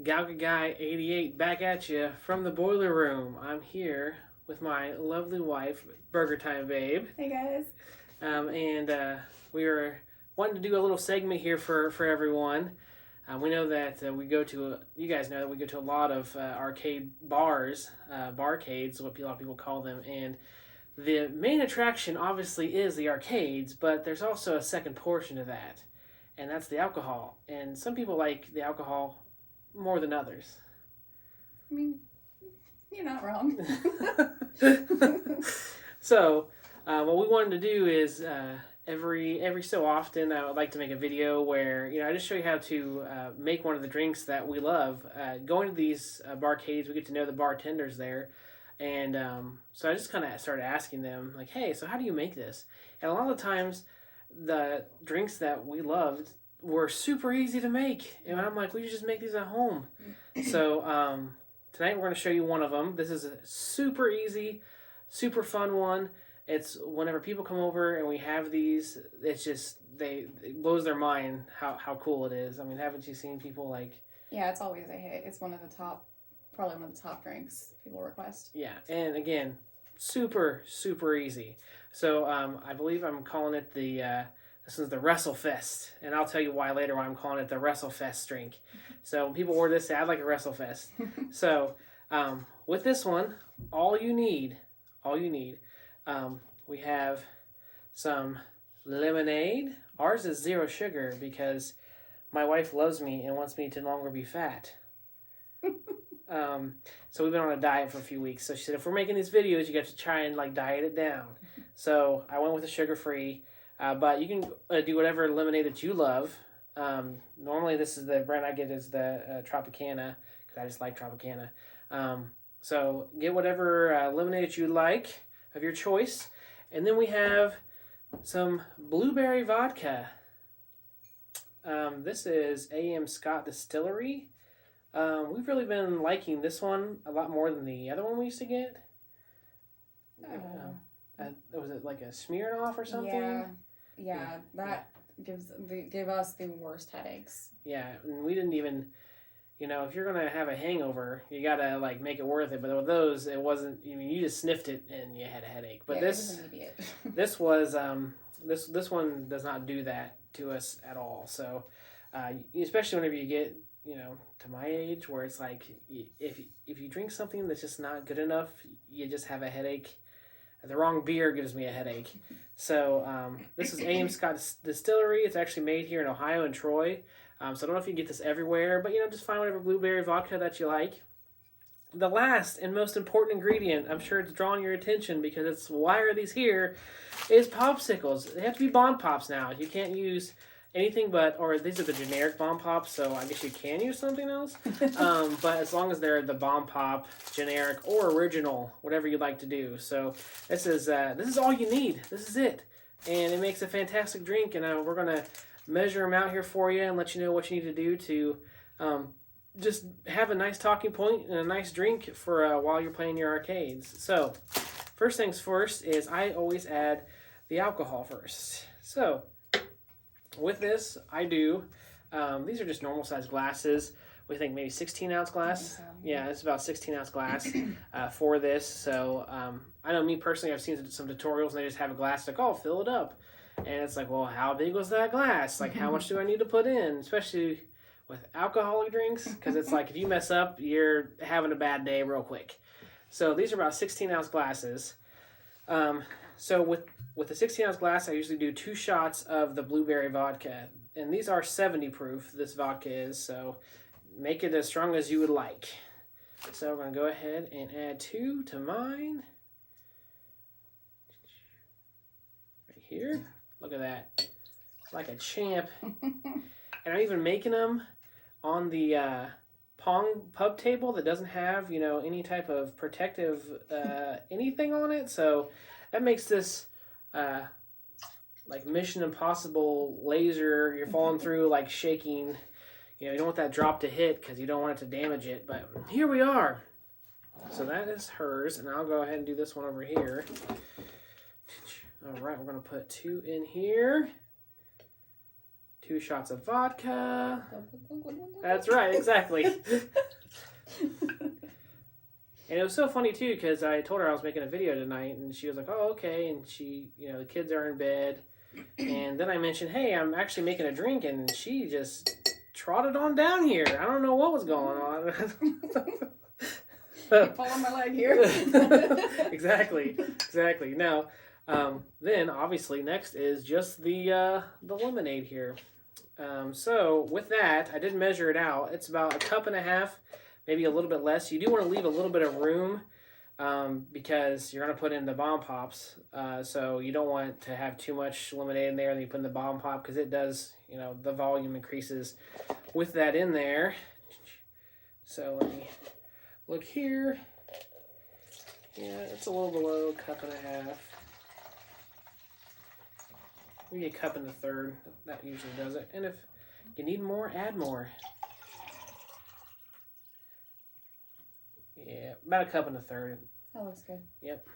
Galga Guy 88 back at you from the boiler room. I'm here with my lovely wife, Burger Time Babe. Hey guys. And we were wanting to do a little segment here for everyone. We know that we go to, you guys know that we go to a lot of arcade bars, barcades, what a lot of people call them. And the main attraction obviously is the arcades, but there's also a second portion to that. And that's the alcohol. And some people like the alcohol more than others. I mean, you're not wrong. So, what we wanted to do is every so often I would like to make a video where I just show you how to make one of the drinks that we love. Going to these barcades, we get to know the bartenders there, and so I just kind of started asking them like, "Hey, so how do you make this?" And a lot of the times, the drinks that we loved were super easy to make, and I'm like, "We just make these at home." So tonight we're going to show you one of them. This is a super easy, super fun one. It's whenever people come over and we have these, it's just it blows their mind how cool it is. I mean, haven't you seen people like? Yeah, it's always a hit. It's probably one of the top drinks people request. Yeah, and again, super easy. So I believe I'm calling it this is the wrestlefest, and I'll tell you why later. Why I'm calling it the wrestlefest drink. So when people order this, say I'd like a wrestlefest. So with this one, all you need. We have some lemonade. Ours is 0 sugar because my wife loves me and wants me to no longer be fat. So we've been on a diet for a few weeks. So she said, if we're making these videos, you got to try and like diet it down. So I went with a sugar-free, but you can do whatever lemonade that you love. Normally this is the brand I get is the Tropicana because I just like Tropicana. So get whatever lemonade that you like of your choice. And then we have some blueberry vodka. This is A.M. Scott Distillery. We've really been liking this one a lot more than the other one we used to get. Was it like a Smirnoff or something? Yeah. That give us the worst headaches. Yeah, and we didn't even... if you're gonna have a hangover, you gotta like make it worth it. But with those, it wasn't. You just sniffed it and you had a headache. But this was this one does not do that to us at all. So, especially whenever you get to my age, where it's like if you drink something that's just not good enough, you just have a headache. The wrong beer gives me a headache. So this is A.M. Scott Distillery. It's actually made here in Ohio and Troy. So I don't know if you can get this everywhere, but just find whatever blueberry vodka that you like. The last and most important ingredient, I'm sure it's drawing your attention because it's why are these here, is popsicles. They have to be Bomb Pops now. You can't use anything but, or these are the generic Bomb Pops, so I guess you can use something else. But as long as they're the Bomb Pop, generic, or original, whatever you'd like to do. So this is all you need. This is it. And it makes a fantastic drink, and we're going to measure them out here for you and let you know what you need to do to just have a nice talking point and a nice drink for while you're playing your arcades. So first things first is I always add the alcohol first. So with this, I do, these are just normal size glasses. We think maybe 16-ounce glass. Yeah, it's about 16-ounce glass for this. So I know me personally, I've seen some tutorials and they just have a glass like, oh, fill it up. And it's like, well, how big was that glass? Like, how much do I need to put in? Especially with alcoholic drinks, because it's like if you mess up, you're having a bad day real quick. So these are about 16-ounce glasses. So with the 16-ounce glass, I usually do 2 shots of the blueberry vodka. And these are 70 proof, this vodka is, so make it as strong as you would like. So we're going to go ahead and add 2 to mine. Right here. Look at that. Like a champ. And I'm even making them on the Pong pub table that doesn't have, any type of protective anything on it. So that makes this like Mission Impossible laser. You're falling through like shaking. You don't want that drop to hit because you don't want it to damage it. But here we are. So that is hers. And I'll go ahead and do this one over here. All right, we're going to put 2 in here. 2 shots of vodka. That's right, exactly. And it was so funny too, because I told her I was making a video tonight, and she was like, "Oh, okay." And she, the kids are in bed, and then I mentioned, "Hey, I'm actually making a drink," and she just trotted on down here. I don't know what was going on. You pull on my leg here. Exactly. Now, then obviously next is just the lemonade here. So with that, I did measure it out. It's about 1.5 cups, maybe a little bit less. You do want to leave a little bit of room because you're going to put in the bomb pops. So you don't want to have too much lemonade in there and then you put in the bomb pop because it does, the volume increases with that in there. So let me look here. Yeah, it's a little below 1.5 cups. Maybe 1 1/3 cups. That usually does it. And if you need more, add more. Yeah, about 1 1/3 cups. That looks good. Yep.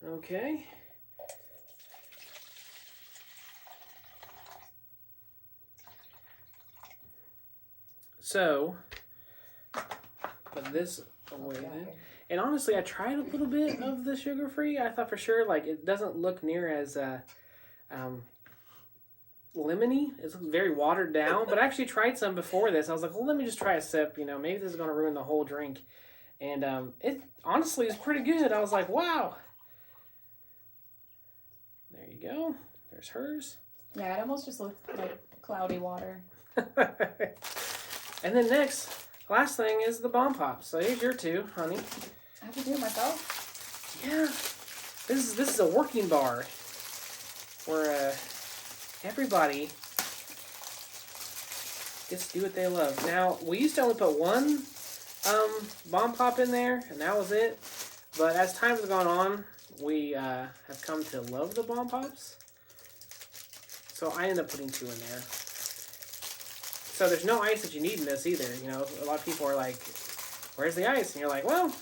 Okay. So, put this away then. And honestly, I tried a little bit of the sugar-free. I thought for sure, it doesn't look near as lemony. It looks very watered down. But I actually tried some before this. I was like, well, let me just try a sip. Maybe this is going to ruin the whole drink. And it honestly is pretty good. I was like, wow. There you go. There's hers. Yeah, it almost just looked like cloudy water. And then last thing is the bomb pops. So here's your 2, honey. I have to do it myself? Yeah. This is a working bar where everybody gets to do what they love. Now, we used to only put 1 bomb pop in there, and that was it. But as time has gone on, we have come to love the bomb pops. So I end up putting 2 in there. So there's no ice that you need in this either. A lot of people are like, "Where's the ice?" And you're like, "Well,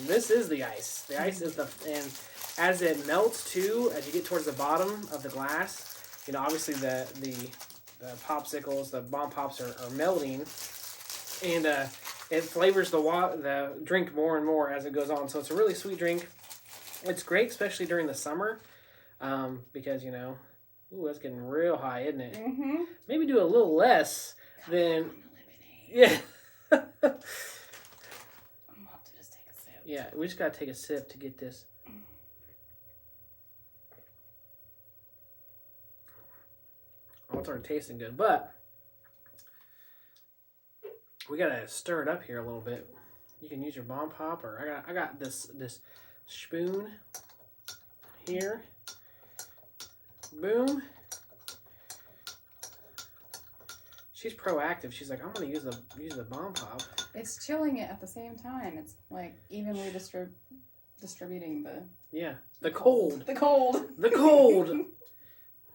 this is the ice. The ice is and as it melts too, as you get towards the bottom of the glass, obviously the popsicles, the bomb pops are melting, and it flavors the drink more and more as it goes on. So it's a really sweet drink. It's great, especially during the summer, because ooh, that's getting real high, isn't it? Mm-hmm. Maybe do a little less than, yeah. I'm about to just take a sip. Yeah, we just gotta take a sip to get this. Oh, it's already tasting good, but we gotta stir it up here a little bit. You can use your bomb pop, or I got this spoon here. Boom. She's proactive. She's like, I'm gonna use the bomb pop. It's chilling it at the same time. It's like evenly distributing the cold. The cold. The cold.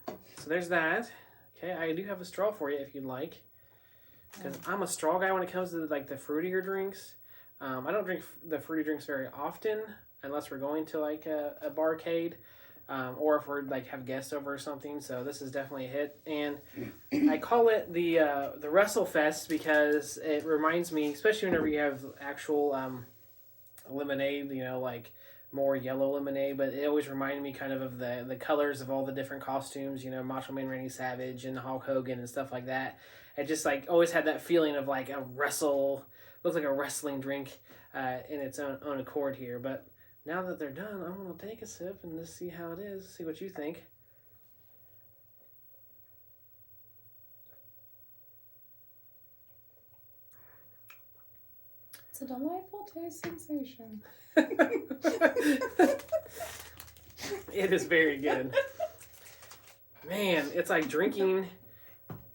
So there's that. Okay, I do have a straw for you if you'd like, because I'm a straw guy when it comes to the fruitier drinks. I don't drink the fruity drinks very often unless we're going to a barcade. Or if we're have guests over or something, so this is definitely a hit. And I call it the wrestlefest because it reminds me, especially whenever you have actual lemonade, more yellow lemonade, but it always reminded me kind of the colors of all the different costumes, Macho Man Randy Savage and Hulk Hogan and stuff like that. It just always had that feeling of looks like a wrestling drink in its own accord here, but. Now that they're done, I'm going to take a sip and just see how it is, see what you think. It's a delightful taste sensation. It is very good. Man, it's like drinking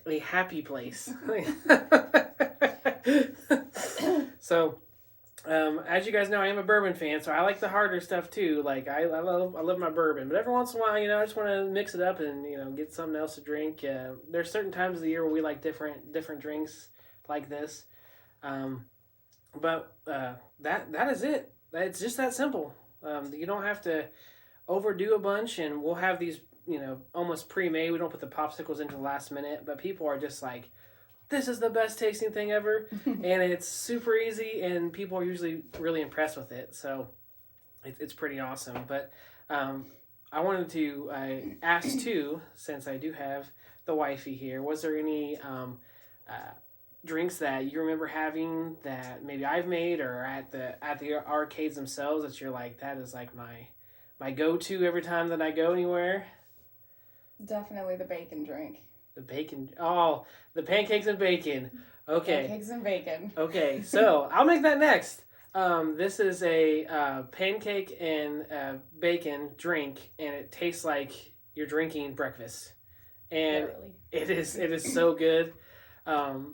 a happy place. So... as you guys know, I am a bourbon fan, so I like the harder stuff too. I love my bourbon, but every once in a while, I just want to mix it up and get something else to drink. There's certain times of the year where we like different drinks like this, but that is it. It's just that simple. You don't have to overdo a bunch, and we'll have these almost pre-made. We don't put the popsicles into the last minute, but people are just like, this is the best tasting thing ever. And it's super easy, and people are usually really impressed with it. So it's pretty awesome. But I wanted to ask too, since I do have the wifey here, was there any drinks that you remember having that maybe I've made or at the arcades themselves that you're like, that is like my go-to every time that I go anywhere? Definitely the bacon drink. The bacon. Oh, the pancakes and bacon. Okay. Pancakes and bacon. Okay, so I'll make that next. This is a pancake and bacon drink, and it tastes like you're drinking breakfast. And Literally. it is so good.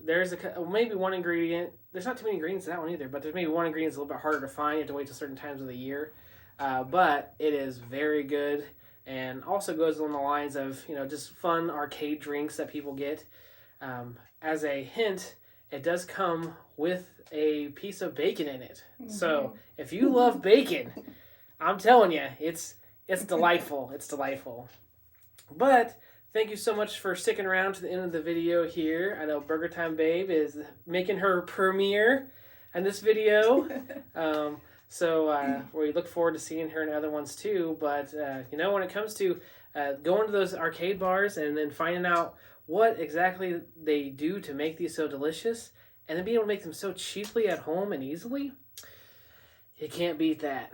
There's maybe one ingredient. There's not too many ingredients in that one either, but there's maybe one ingredient that's a little bit harder to find. You have to wait till certain times of the year. But it is very good, and also goes along the lines of just fun arcade drinks that people get. As a hint, it does come with a piece of bacon in it. Mm-hmm. So if you love bacon, I'm telling you, it's delightful. It's delightful. But thank you so much for sticking around to the end of the video here. I know Burger Time Babe is making her premiere in this video. So we look forward to seeing her in other ones too. But, when it comes to going to those arcade bars and then finding out what exactly they do to make these so delicious, and then being able to make them so cheaply at home and easily, you can't beat that.